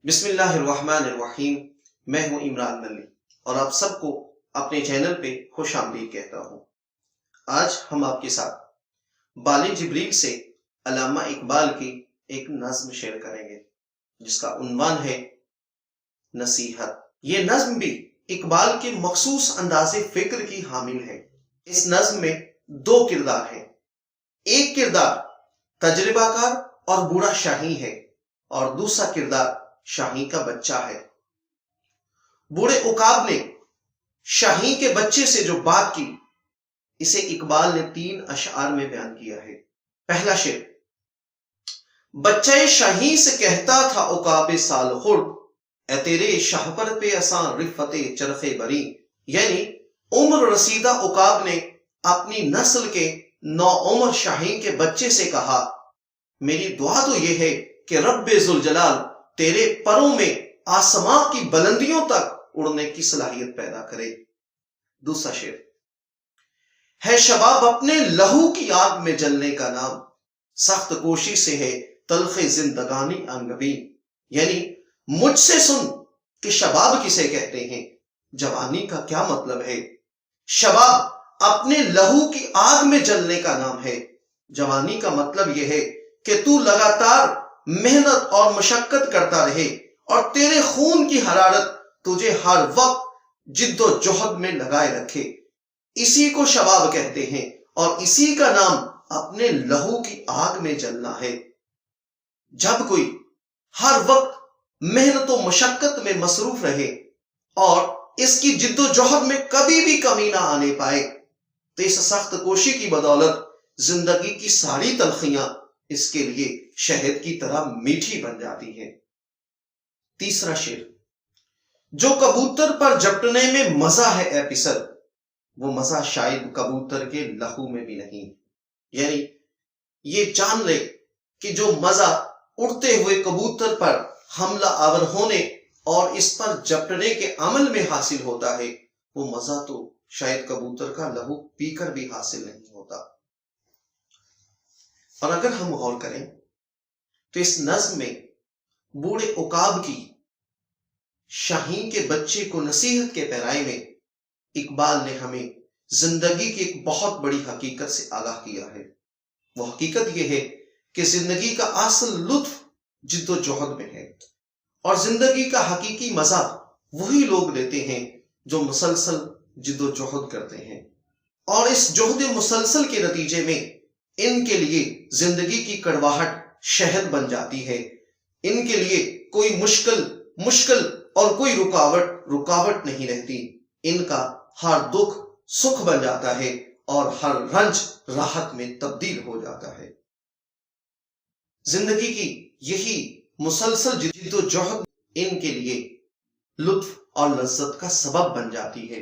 بسم اللہ الرحمن الرحیم۔ میں ہوں عمران ملی اور آپ سب کو اپنے چینل پہ خوش آمدید کہتا ہوں۔ آج ہم آپ کے ساتھ بال جبریل سے علامہ اقبال کی ایک نظم شیئر کریں گے جس کا عنوان ہے نصیحت۔ یہ نظم بھی اقبال کے مخصوص انداز فکر کی حامل ہے۔ اس نظم میں دو کردار ہیں۔ ایک کردار تجربہ کار اور بوڑھا شاہین ہے اور دوسرا کردار شاہین کا بچہ ہے۔ بوڑھے عقاب نے شاہین کے بچے سے جو بات کی اسے اقبال نے 3 اشعار میں بیان کیا ہے۔ پہلا شعر: بچہ شاہین سے کہتا تھا عقاب سال خورد، اے تیرے شہپر پہ اساں رفت چرخ بری۔ یعنی عمر رسیدہ عقاب نے اپنی نسل کے نوعمر شاہین کے بچے سے کہا، میری دعا تو یہ ہے کہ رب ذوالجلال تیرے پروں میں آسمان کی بلندیوں تک اڑنے کی صلاحیت پیدا کرے۔ دوسرا شعر: ہے شباب اپنے لہو کی آگ میں جلنے کا نام، سخت کوشی سے ہے تلخ زندگانی انگبی۔ یعنی مجھ سے سن کہ شباب کسے کہتے ہیں، جوانی کا کیا مطلب ہے۔ شباب اپنے لہو کی آگ میں جلنے کا نام ہے۔ جوانی کا مطلب یہ ہے کہ تو لگاتار محنت اور مشقت کرتا رہے اور تیرے خون کی حرارت تجھے ہر وقت جد و جہد میں لگائے رکھے، اسی کو شباب کہتے ہیں اور اسی کا نام اپنے لہو کی آگ میں جلنا ہے۔ جب کوئی ہر وقت محنت و مشقت میں مصروف رہے اور اس کی جد و جہد میں کبھی بھی کمی نہ آنے پائے تو اس سخت کوشی کی بدولت زندگی کی ساری تلخیاں اس کے لیے شہد کی طرح میٹھی بن جاتی ہیں۔ تیسرا شعر: جو کبوتر پر جپٹنے میں مزہ ہے اے پسر، وہ مزہ شاید کبوتر کے لہو میں بھی نہیں۔ یعنی یہ جان لے کہ جو مزہ اڑتے ہوئے کبوتر پر حملہ آور ہونے اور اس پر جپٹنے کے عمل میں حاصل ہوتا ہے، وہ مزہ تو شاید کبوتر کا لہو پی کر بھی حاصل نہیں ہوتا۔ اور اگر ہم غور کریں تو اس نظم میں بوڑھے عقاب کی شاہین کے بچے کو نصیحت کے پیرائی میں اقبال نے ہمیں زندگی کی ایک بہت بڑی حقیقت سے آگاہ کیا ہے۔ وہ حقیقت یہ ہے کہ زندگی کا اصل لطف جد و جہد میں ہے اور زندگی کا حقیقی مزہ وہی لوگ لیتے ہیں جو مسلسل جد و جہد کرتے ہیں، اور اس جہد مسلسل کے نتیجے میں ان کے لیے زندگی کی کڑواہٹ شہد بن جاتی ہے۔ ان کے لیے کوئی مشکل اور کوئی رکاوٹ نہیں رہتی۔ ان کا ہر دکھ سکھ بن جاتا ہے اور ہر رنج راحت میں تبدیل ہو جاتا ہے۔ زندگی کی یہی مسلسل جد و جہد ان کے لیے لطف اور لذت کا سبب بن جاتی ہے،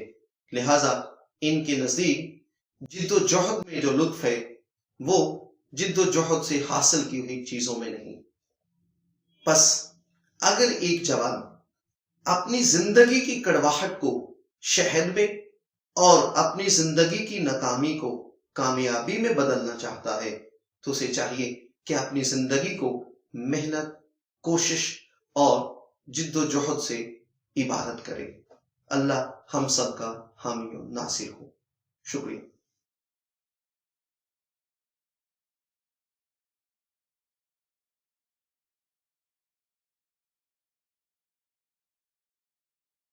لہذا ان کے نزدیک جد و جہد میں جو لطف ہے وہ جد و جہد سے حاصل کی ہوئی چیزوں میں نہیں۔ پس اگر ایک جوان اپنی زندگی کی کڑواہٹ کو شہد میں اور اپنی زندگی کی ناکامی کو کامیابی میں بدلنا چاہتا ہے تو اسے چاہیے کہ اپنی زندگی کو محنت، کوشش اور جد و جہد سے عبارت کرے۔ اللہ ہم سب کا حامی و ناصر ہو۔ شکریہ۔